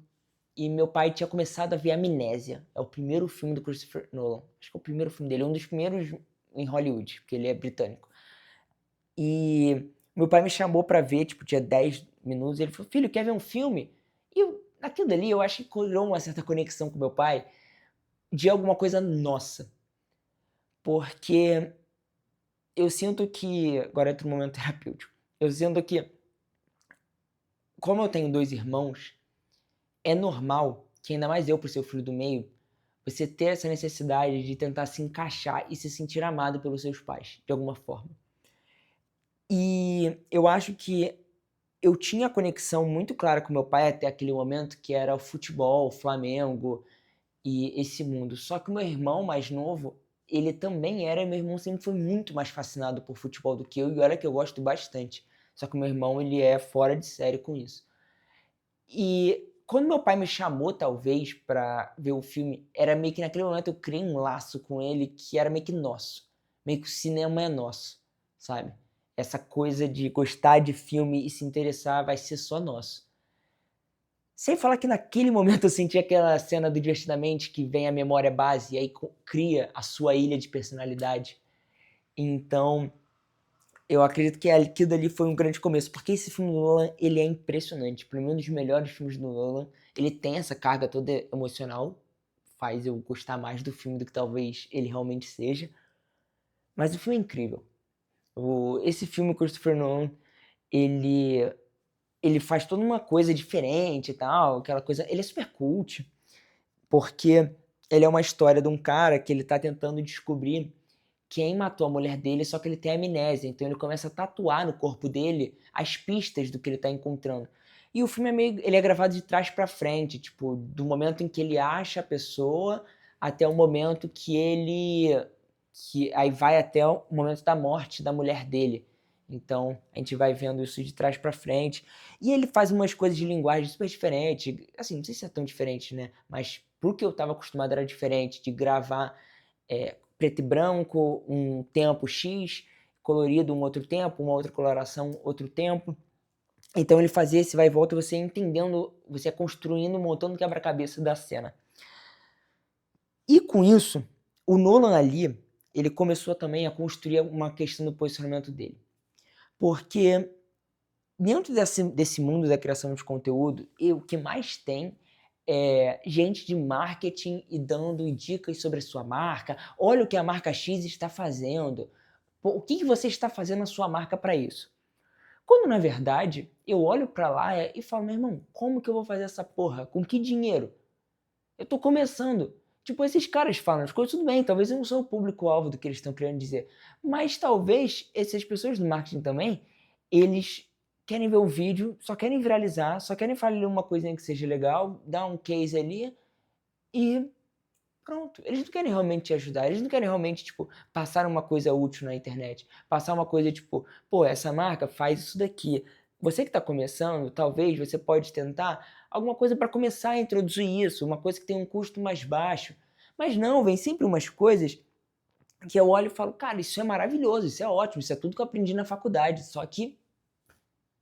Speaker 1: e meu pai tinha começado a ver Amnésia. É o primeiro filme do Christopher Nolan. Acho que é o primeiro filme dele, um dos primeiros em Hollywood, porque ele é britânico. E meu pai me chamou pra ver, tipo, tinha 10 minutos, e ele falou: "Filho, quer ver um filme?" E naquilo dali eu acho que criou uma certa conexão com meu pai de alguma coisa nossa. Porque eu sinto que agora entra um momento terapêutico. Eu sinto que, como eu tenho 2 irmãos, é normal que ainda mais eu por ser o filho do meio, você ter essa necessidade de tentar se encaixar e se sentir amado pelos seus pais, de alguma forma. E eu acho que eu tinha conexão muito clara com meu pai até aquele momento, que era o futebol, o Flamengo e esse mundo. Só que o meu irmão mais novo, ele também era, e meu irmão sempre foi muito mais fascinado por futebol do que eu, e olha que eu gosto bastante. Só que o meu irmão, ele é fora de série com isso. E quando meu pai me chamou, talvez, pra ver o filme, era meio que naquele momento eu criei um laço com ele que era meio que nosso. Meio que o cinema é nosso, sabe? Essa coisa de gostar de filme e se interessar vai ser só nosso. Sem falar que naquele momento eu senti aquela cena do Divertidamente que vem a memória base e aí cria a sua ilha de personalidade. Então, eu acredito que aquilo dali foi um grande começo, porque esse filme do Nolan, ele é impressionante. Para mim, um dos melhores filmes do Nolan. Ele tem essa carga toda emocional, faz eu gostar mais do filme do que talvez ele realmente seja. Mas o filme é incrível. Esse filme, Christopher Nolan, ele, ele faz toda uma coisa diferente e tal, aquela coisa. Ele é super cult, porque ele é uma história de um cara que ele tá tentando descobrir quem matou a mulher dele, só que ele tem amnésia, então ele começa a tatuar no corpo dele as pistas do que ele tá encontrando. E o filme ele é gravado de trás para frente, tipo, do momento em que ele acha a pessoa até o momento que aí vai até o momento da morte da mulher dele. Então, a gente vai vendo isso de trás para frente. E ele faz umas coisas de linguagem super diferentes. Assim, não sei se é tão diferente, né? Mas pro que eu estava acostumado era diferente, de gravar preto e branco, um tempo X, colorido um outro tempo, uma outra coloração outro tempo. Então ele fazia esse vai e volta, você entendendo, você construindo, montando o quebra-cabeça da cena. E com isso, o Nolan ali, ele começou também a construir uma questão do posicionamento dele. Porque dentro desse mundo da criação de conteúdo, o que mais tem é gente de marketing e dando dicas sobre a sua marca. Olha o que a marca X está fazendo. O que você está fazendo na sua marca para isso? Quando, na verdade, eu olho para lá e falo, meu irmão, como que eu vou fazer essa porra? Com que dinheiro? Eu tô começando. Tipo, esses caras falam as coisas, tudo bem, talvez eu não sou o público-alvo do que eles estão querendo dizer. Mas talvez essas pessoas do marketing também, eles querem ver o vídeo, só querem viralizar, só querem falar uma coisinha que seja legal, dar um case ali e pronto. Eles não querem realmente te ajudar, eles não querem realmente, tipo, passar uma coisa útil na internet. Passar uma coisa, tipo, pô, essa marca faz isso daqui. Você que está começando, talvez você pode tentar alguma coisa para começar a introduzir isso, uma coisa que tem um custo mais baixo. Mas não, vem sempre umas coisas que eu olho e falo, cara, isso é maravilhoso, isso é ótimo, isso é tudo que eu aprendi na faculdade, só que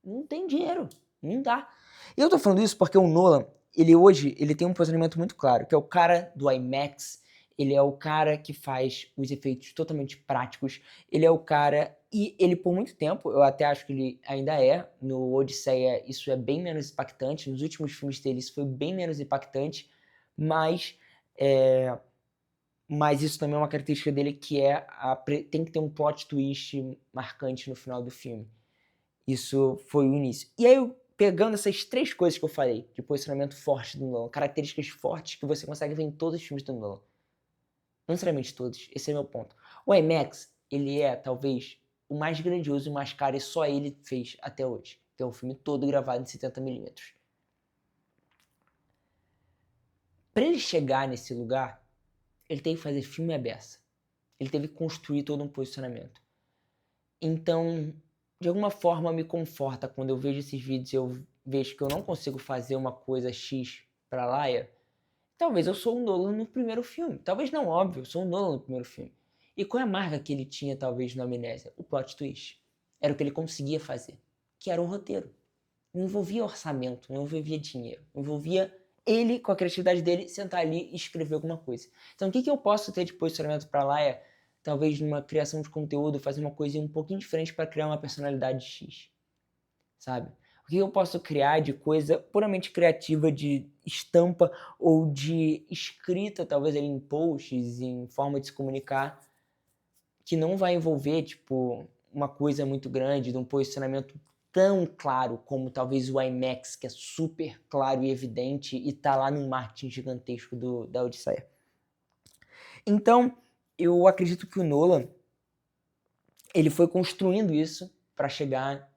Speaker 1: não tem dinheiro, não dá. E eu tô falando isso porque o Nolan, ele hoje, ele tem um posicionamento muito claro, que é o cara do IMAX, ele é o cara que faz os efeitos totalmente práticos, ele é o cara, e ele por muito tempo, eu até acho que ele ainda é, no Odisseia isso é bem menos impactante, nos últimos filmes dele isso foi bem menos impactante, mas, mas isso também é uma característica dele que tem que ter um plot twist marcante no final do filme. Isso foi o início. E aí, pegando essas três coisas que eu falei, de posicionamento forte do Nolan, características fortes que você consegue ver em todos os filmes do Nolan. Não necessariamente todos, esse é o meu ponto. O IMAX, ele é, talvez, o mais grandioso e mais caro, e só ele fez até hoje. Que é um filme todo gravado em 70mm. Para ele chegar nesse lugar, ele teve que fazer filme à beça. Ele teve que construir todo um posicionamento. Então, de alguma forma me conforta quando eu vejo esses vídeos e eu vejo que eu não consigo fazer uma coisa X pra Laia. Talvez eu sou o Nolan no primeiro filme. Talvez não, óbvio, eu sou o Nolan no primeiro filme. E qual é a marca que ele tinha, talvez, no Amnésia? O plot twist. Era o que ele conseguia fazer, que era o roteiro. Não envolvia orçamento, não envolvia dinheiro. Não envolvia ele, com a criatividade dele, sentar ali e escrever alguma coisa. Então, o que eu posso ter de posicionamento pra Laia? Talvez numa criação de conteúdo, fazer uma coisinha um pouquinho diferente para criar uma personalidade X, sabe? O que eu posso criar de coisa puramente criativa, de estampa ou de escrita, talvez ali em posts, em forma de se comunicar, que não vai envolver, tipo, uma coisa muito grande, de um posicionamento tão claro como talvez o IMAX, que é super claro e evidente e tá lá no marketing gigantesco da Odisseia. Então, eu acredito que o Nolan, ele foi construindo isso para chegar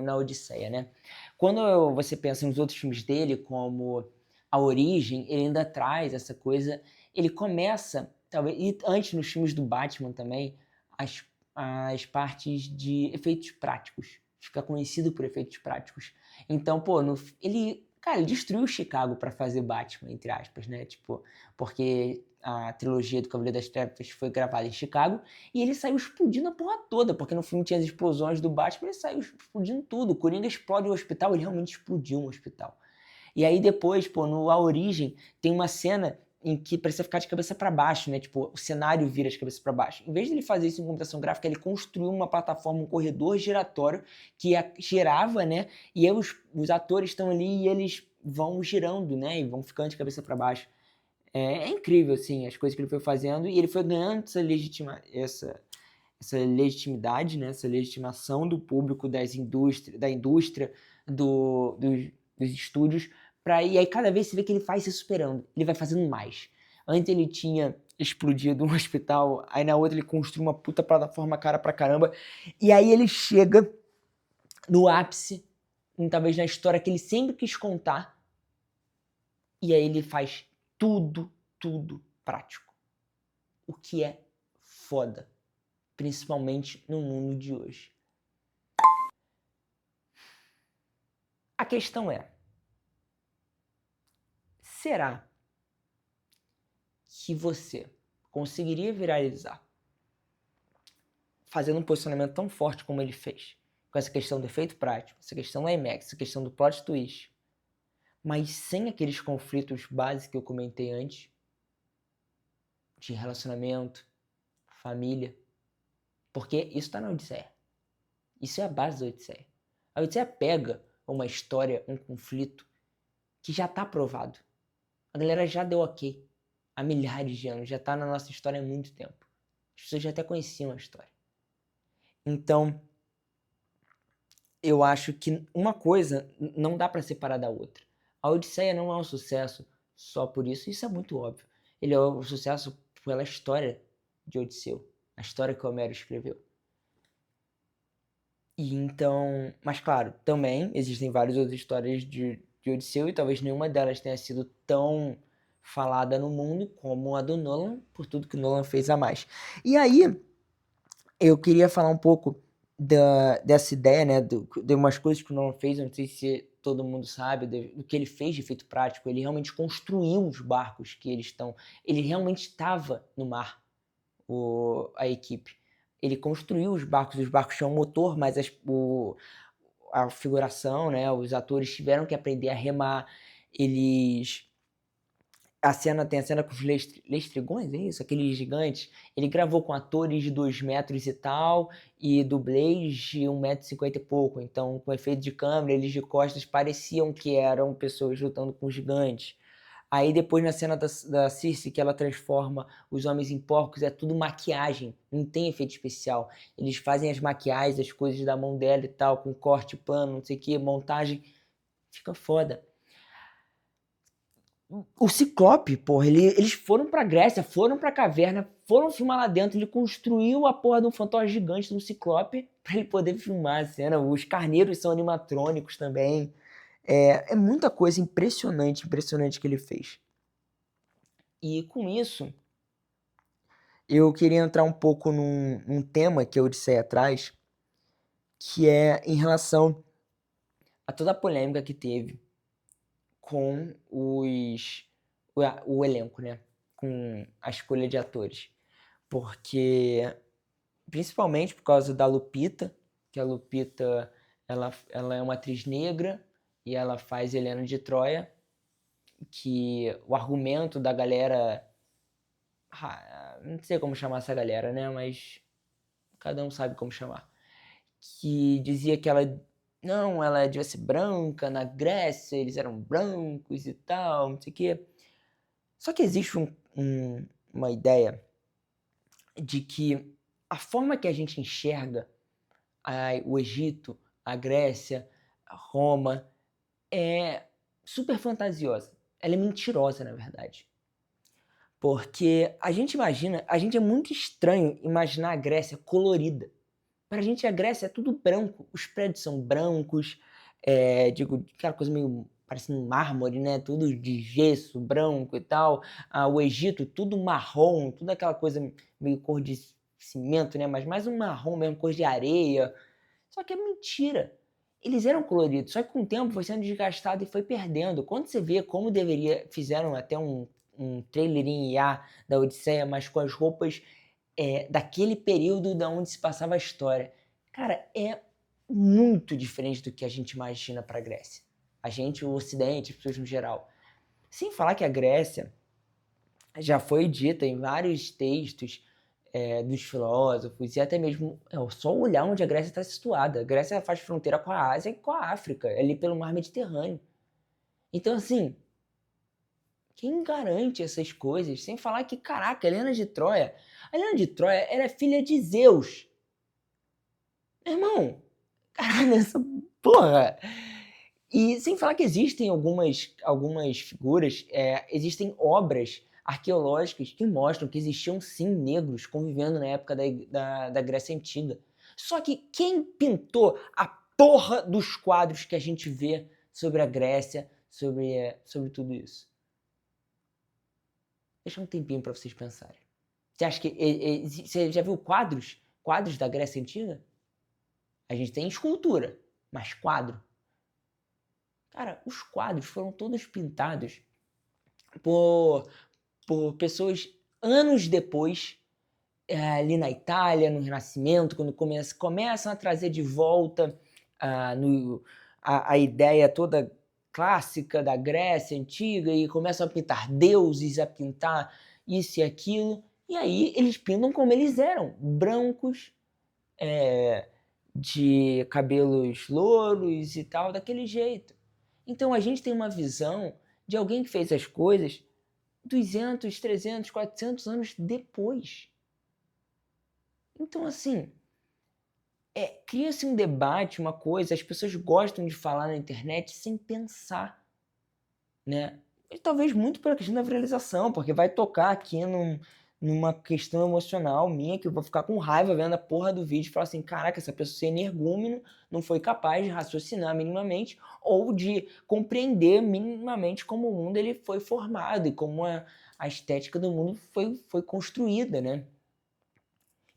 Speaker 1: na Odisseia, né? Quando você pensa nos outros filmes dele, como A Origem, ele ainda traz essa coisa, ele começa, talvez, e antes nos filmes do Batman também, as partes de efeitos práticos. Fica conhecido por efeitos práticos. Então, pô, ele destruiu Chicago para fazer Batman, entre aspas, né? Tipo, porque a trilogia do Cavaleiro das Trevas foi gravada em Chicago e ele saiu explodindo a porra toda, porque no filme tinha as explosões do Batman, ele saiu explodindo tudo. O Coringa explode o hospital, ele realmente explodiu um hospital. E aí depois, pô, no A Origem, tem uma cena em que precisa ficar de cabeça para baixo, né? Tipo, o cenário vira de cabeça para baixo. Em vez de ele fazer isso em computação gráfica, ele construiu uma plataforma, um corredor giratório que girava, né? E aí os atores estão ali e eles vão girando, né? E vão ficando de cabeça para baixo. É incrível, assim, as coisas que ele foi fazendo e ele foi ganhando essa legitimidade, né? Essa legitimação do público, da indústria, dos estúdios, e aí cada vez você vê que ele vai se superando, ele vai fazendo mais. Antes ele tinha explodido um hospital, aí na outra ele construiu uma puta plataforma cara pra caramba, e aí ele chega no ápice, talvez na história que ele sempre quis contar, e aí ele faz tudo prático. O que é foda, principalmente no mundo de hoje. A questão é, será que você conseguiria viralizar fazendo um posicionamento tão forte como ele fez? com essa questão do efeito prático, essa questão do IMAX, essa questão do plot twist, mas sem aqueles conflitos básicos que eu comentei antes, de relacionamento, família, porque isso está na Odisseia. Isso é a base da Odisseia. A Odisseia pega uma história, um conflito que já está provado. A galera já deu ok há milhares de anos, já está na nossa história há muito tempo. As pessoas já até conheciam a história. Então, eu acho que uma coisa não dá para separar da outra. A Odisseia não é um sucesso só por isso é muito óbvio. Ele é um sucesso pela história de Odisseu, a história que Homero escreveu. E então, mas claro, também existem várias outras histórias de Odisseu e talvez nenhuma delas tenha sido tão falada no mundo como a do Nolan, por tudo que o Nolan fez a mais. E aí, eu queria falar um pouco dessa ideia, né, de umas coisas que o Nolan fez, eu não sei se todo mundo sabe, do que ele fez de efeito prático. Ele realmente construiu os barcos que eles estão... Ele realmente estava no mar, a equipe. Ele construiu os barcos tinham motor, mas a figuração, né, os atores tiveram que aprender a remar. Tem a cena com os lestrigões, é isso? Aqueles gigantes. Ele gravou com atores de 2 metros e tal, e dublês de 1,50 m e pouco. Então, com efeito de câmera, eles de costas pareciam que eram pessoas lutando com gigantes. Aí depois na cena da Circe, que ela transforma os homens em porcos, é tudo maquiagem, não tem efeito especial. Eles fazem as maquiagens, as coisas da mão dela e tal, com corte, plano, não sei o que, montagem, fica foda. O Ciclope, porra, eles foram pra Grécia, foram pra caverna, foram filmar lá dentro, ele construiu a porra de um fantoche gigante do Ciclope pra ele poder filmar a cena. Os carneiros são animatrônicos também. É muita coisa impressionante que ele fez. E com isso, eu queria entrar um pouco num tema que a Odisseia traz, que é em relação a toda a polêmica que teve com o elenco, né? Com a escolha de atores. Porque, principalmente por causa da Lupita, que a Lupita ela é uma atriz negra e ela faz Helena de Troia, que o argumento da galera... não sei como chamar essa galera, né? Mas cada um sabe como chamar. Que dizia que ela devia ser branca, na Grécia eles eram brancos e tal, não sei o quê. Só que existe uma ideia de que a forma que a gente enxerga o Egito, a Grécia, a Roma, é super fantasiosa. Ela é mentirosa, na verdade. Porque a gente é muito estranho imaginar a Grécia colorida. Pra gente a Grécia é tudo branco, os prédios são brancos, aquela coisa meio parecendo mármore, né? Tudo de gesso, branco e tal. O Egito, tudo marrom, tudo aquela coisa meio cor de cimento, né? Mas mais um marrom mesmo, cor de areia. Só que é mentira. Eles eram coloridos, só que com o tempo foi sendo desgastado e foi perdendo. Quando você vê como fizeram até um trailer em IA da Odisseia, mas com as roupas daquele período da onde se passava a história. Cara, é muito diferente do que a gente imagina para a Grécia. A gente, o Ocidente, as pessoas no geral. Sem falar que a Grécia já foi dita em vários textos dos filósofos e até mesmo só olhar onde a Grécia está situada. A Grécia faz fronteira com a Ásia e com a África, ali pelo mar Mediterrâneo. Então, assim, quem garante essas coisas? Sem falar que, caraca, a Helena de Troia era filha de Zeus. Meu irmão, caralho, essa porra. E sem falar que existem algumas figuras, existem obras arqueológicas que mostram que existiam sim negros convivendo na época da Grécia Antiga. Só que quem pintou a porra dos quadros que a gente vê sobre a Grécia, sobre tudo isso? Deixa um tempinho para vocês pensarem. Você acha que... você já viu quadros? Quadros da Grécia Antiga? A gente tem escultura, mas quadro. Cara, os quadros foram todos pintados por pessoas anos depois ali na Itália, no Renascimento, quando começam a trazer de volta a ideia toda clássica da Grécia Antiga e começam a pintar deuses, a pintar isso e aquilo, e aí eles pintam como eles eram, brancos, de cabelos louros e tal, daquele jeito. Então a gente tem uma visão de alguém que fez as coisas 200, 300, 400 anos depois. Então, assim, cria-se um debate, uma coisa, as pessoas gostam de falar na internet sem pensar, né? E talvez muito pela questão da viralização, porque vai tocar aqui numa questão emocional minha, que eu vou ficar com raiva vendo a porra do vídeo e falar assim, caraca, essa pessoa é energúmeno, não foi capaz de raciocinar minimamente ou de compreender minimamente como o mundo ele foi formado e como a estética do mundo foi construída, né?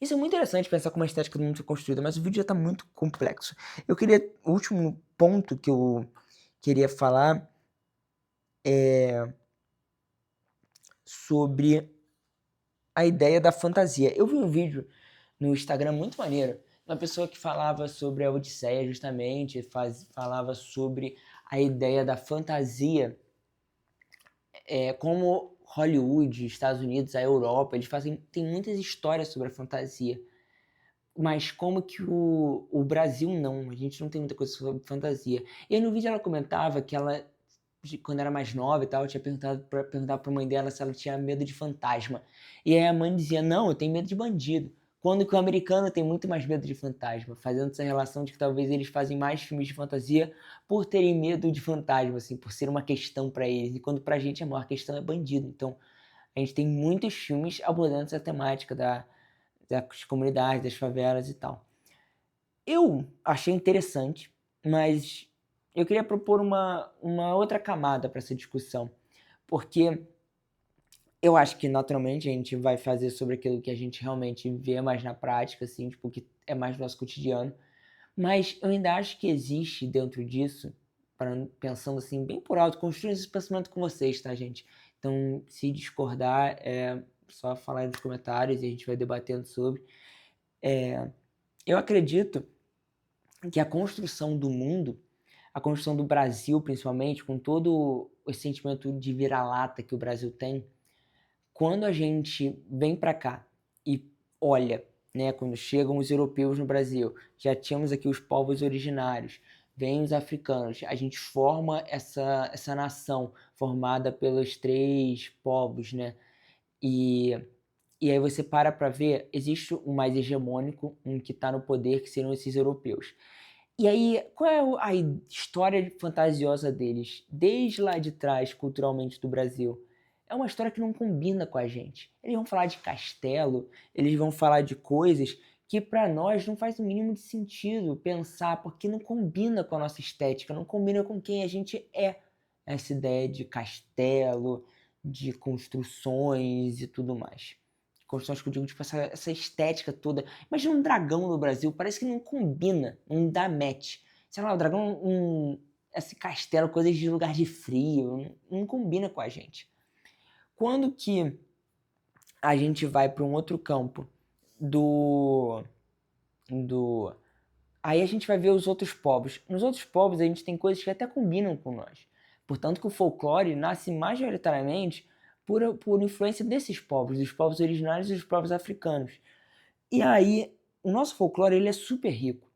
Speaker 1: Isso é muito interessante pensar como a estética do mundo foi construída, mas o vídeo já está muito complexo. O último ponto que eu queria falar é sobre a ideia da fantasia. Eu vi um vídeo no Instagram muito maneiro, uma pessoa que falava sobre a Odisseia justamente, falava sobre a ideia da fantasia, como Hollywood, Estados Unidos, a Europa, tem muitas histórias sobre a fantasia. Mas como que o Brasil não, a gente não tem muita coisa sobre fantasia. E aí no vídeo ela comentava que ela, quando era mais nova e tal, tinha perguntado pra mãe dela se ela tinha medo de fantasma. E aí a mãe dizia, não, eu tenho medo de bandido. Quando que o americano tem muito mais medo de fantasma, fazendo essa relação de que talvez eles fazem mais filmes de fantasia por terem medo de fantasma, assim, por ser uma questão pra eles. E quando pra gente a maior questão é bandido. Então a gente tem muitos filmes abordando essa temática das comunidades, das favelas e tal. Eu achei interessante, mas eu queria propor uma outra camada para essa discussão, porque eu acho que naturalmente a gente vai fazer sobre aquilo que a gente realmente vê mais na prática, assim, tipo, que é mais do nosso cotidiano, mas eu ainda acho que existe dentro disso, pensando assim, bem por alto, construindo esse pensamento com vocês, tá, gente? Então, se discordar, é só falar aí nos comentários e a gente vai debatendo sobre. Eu acredito que a construção do mundo, a construção do Brasil principalmente, com todo o sentimento de vira-lata que o Brasil tem, quando a gente vem para cá e olha, né, quando chegam os europeus no Brasil, já tínhamos aqui os povos originários, vêm os africanos, a gente forma essa nação formada pelos três povos, né? E e aí você para ver, existe um mais hegemônico, um que está no poder, que seriam esses europeus. E aí, qual é a história fantasiosa deles? Desde lá de trás, culturalmente, do Brasil. É uma história que não combina com a gente. Eles vão falar de castelo, eles vão falar de coisas que para nós não faz o mínimo de sentido pensar, porque não combina com a nossa estética, não combina com quem a gente é. Essa ideia de castelo, de construções e tudo mais. Construções que eu digo, tipo, essa estética toda. Imagina um dragão no Brasil, parece que não combina, não dá match. Sei lá, o dragão, esse castelo, coisas de lugar de frio, não combina com a gente. Quando que a gente vai para um outro campo do. Aí a gente vai ver os outros povos. Nos outros povos a gente tem coisas que até combinam com nós. Portanto que o folclore nasce majoritariamente por influência desses povos, dos povos originários e dos povos africanos. E aí, o nosso folclore ele é super rico.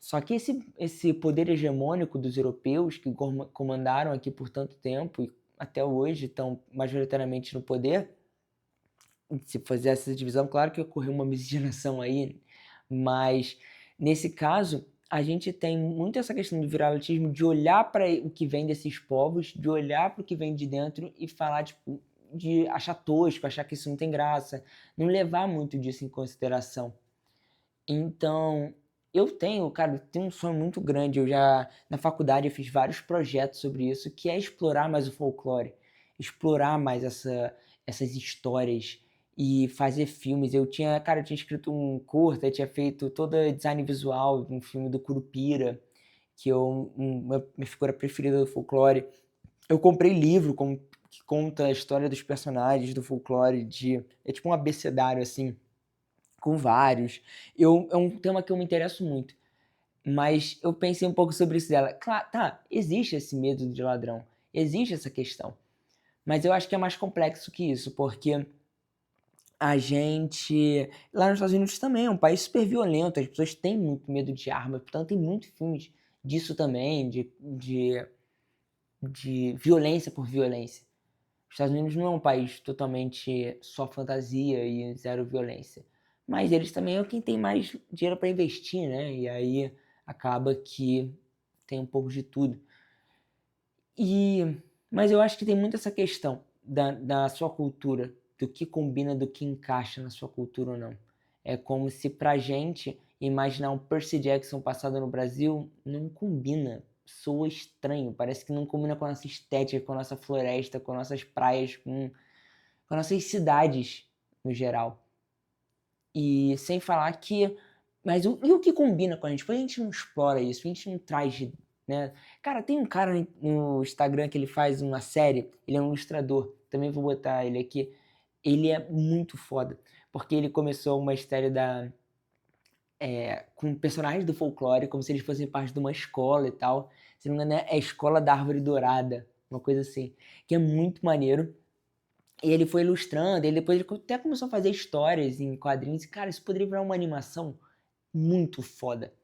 Speaker 1: Só que esse poder hegemônico dos europeus que comandaram aqui por tanto tempo e até hoje estão majoritariamente no poder, se fazer essa divisão, claro que ocorreu uma miscigenação aí, mas nesse caso a gente tem muito essa questão do viralatismo de olhar para o que vem desses povos, de olhar para o que vem de dentro e falar, tipo, de achar tosco, achar que isso não tem graça, não levar muito disso em consideração. Então, tenho um sonho muito grande. Na faculdade, eu fiz vários projetos sobre isso, que é explorar mais o folclore, explorar mais essas histórias e fazer filmes. Eu tinha escrito um curta, eu tinha feito todo design visual de um filme do Curupira, minha figura preferida do folclore. Eu comprei livro que conta a história dos personagens do folclore, é tipo um abecedário, assim, com vários. É um tema que eu me interesso muito, mas eu pensei um pouco sobre isso dela. Claro, tá, existe esse medo de ladrão, existe essa questão, mas eu acho que é mais complexo que isso, porque a gente lá nos Estados Unidos também é um país super violento, as pessoas têm muito medo de arma, portanto tem muitos filmes disso também, de violência por violência. Os Estados Unidos não é um país totalmente só fantasia e zero violência, mas eles também é quem tem mais dinheiro para investir, né? E aí acaba que tem um pouco de tudo. Mas eu acho que tem muito essa questão da sua cultura, do que combina, do que encaixa na sua cultura ou não. É como se pra gente imaginar um Percy Jackson passado no Brasil não combina, soa estranho, parece que não combina com a nossa estética, com a nossa floresta, com nossas praias, com nossas cidades no geral. E sem falar que. Mas e o que combina com a gente? Por que a gente não explora isso? Por que a gente não traz, né? Cara, tem um cara no Instagram que ele faz uma série, ele é um ilustrador, também vou botar ele aqui. Ele é muito foda, porque ele começou uma história com personagens do folclore, como se eles fossem parte de uma escola e tal. Se não me engano, é a Escola da Árvore Dourada, uma coisa assim, que é muito maneiro. E ele foi ilustrando, ele depois ele até começou a fazer histórias em quadrinhos, e cara, isso poderia virar uma animação muito foda.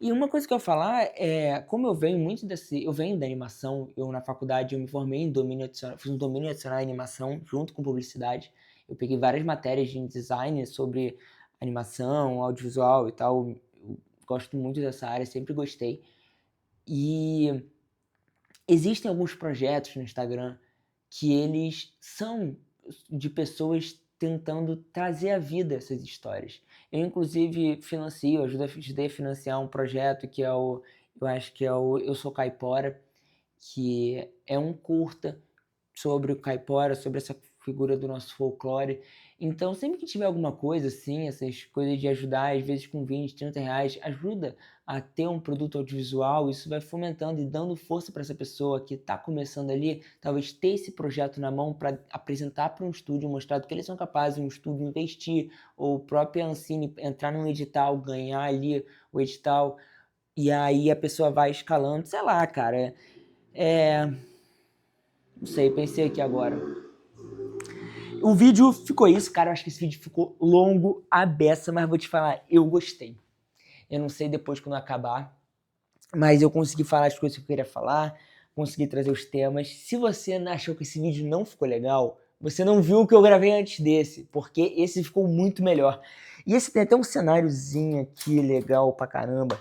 Speaker 1: E uma coisa que eu ia falar é, como eu venho muito eu venho da animação, eu na faculdade eu me formei em domínio adicional, fiz um domínio adicional em animação junto com publicidade. Eu peguei várias matérias de design sobre animação, audiovisual e tal. Eu gosto muito dessa área, sempre gostei. E existem alguns projetos no Instagram que eles são de pessoas tentando trazer à vida essas histórias. Eu, inclusive, ajudei a financiar um projeto que eu acho que é o Eu Sou Caipora, que é um curta sobre o caipora, sobre essa figura do nosso folclore. Então, sempre que tiver alguma coisa assim, essas coisas de ajudar, às vezes com 20, 30 reais, ajuda a ter um produto audiovisual, isso vai fomentando e dando força para essa pessoa que está começando ali, talvez ter esse projeto na mão para apresentar para um estúdio, mostrar do que eles são capazes, um estúdio investir, ou o próprio Ancine entrar num edital, ganhar ali o edital, e aí a pessoa vai escalando, sei lá, cara. Não sei, pensei aqui agora. O vídeo ficou isso, cara. Eu acho que esse vídeo ficou longo a beça, mas vou te falar, eu gostei. Eu não sei depois quando acabar, mas eu consegui falar as coisas que eu queria falar, consegui trazer os temas. Se você achou que esse vídeo não ficou legal, você não viu o que eu gravei antes desse, porque esse ficou muito melhor. E esse tem até um cenáriozinho aqui legal pra caramba.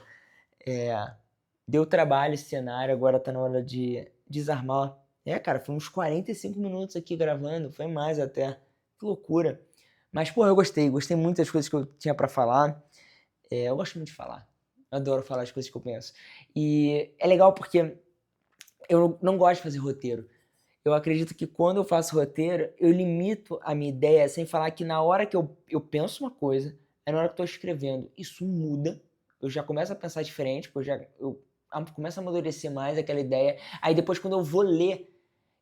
Speaker 1: Deu trabalho esse cenário, agora tá na hora de desarmar. Cara, foi uns 45 minutos aqui gravando, foi mais até. Que loucura. Mas, pô, eu gostei muito das coisas que eu tinha pra falar. Eu gosto muito de falar. Eu adoro falar as coisas que eu penso. E é legal porque eu não gosto de fazer roteiro. Eu acredito que quando eu faço roteiro, eu limito a minha ideia sem falar que na hora que eu penso uma coisa, é na hora que eu tô escrevendo. Isso muda. Eu já começo a pensar diferente, porque eu começo a amadurecer mais aquela ideia. Aí depois, quando eu vou ler,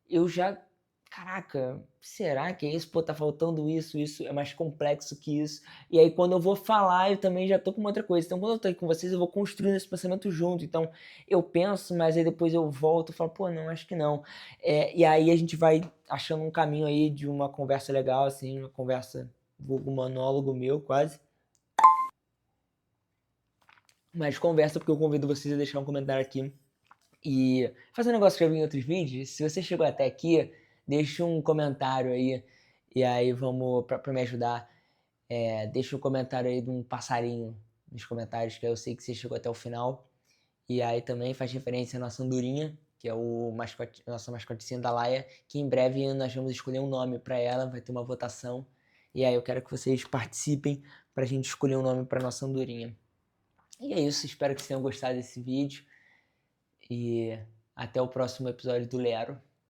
Speaker 1: eu já. Caraca, será que é isso? Pô, tá faltando isso é mais complexo que isso. E aí, quando eu vou falar, eu também já tô com uma outra coisa. Então, quando eu tô aqui com vocês, eu vou construindo esse pensamento junto. Então, eu penso, mas aí depois eu volto e falo, pô, não, acho que não. E aí a gente vai achando um caminho aí de uma conversa legal, assim, uma conversa, vulgo monólogo meu, quase. Mas conversa, porque eu convido vocês a deixar um comentário aqui. E fazer um negócio que eu vi em outros vídeos, se você chegou até aqui, deixa um comentário aí, e aí vamos, pra me ajudar, deixa um comentário aí de um passarinho nos comentários, que eu sei que você chegou até o final. E aí também faz referência à nossa andorinha, que é o mascote, nossa mascotecinha da Laia, que em breve nós vamos escolher um nome para ela, vai ter uma votação. E aí eu quero que vocês participem para a gente escolher um nome para nossa andorinha. E é isso, espero que vocês tenham gostado desse vídeo. E até o próximo episódio do Lero.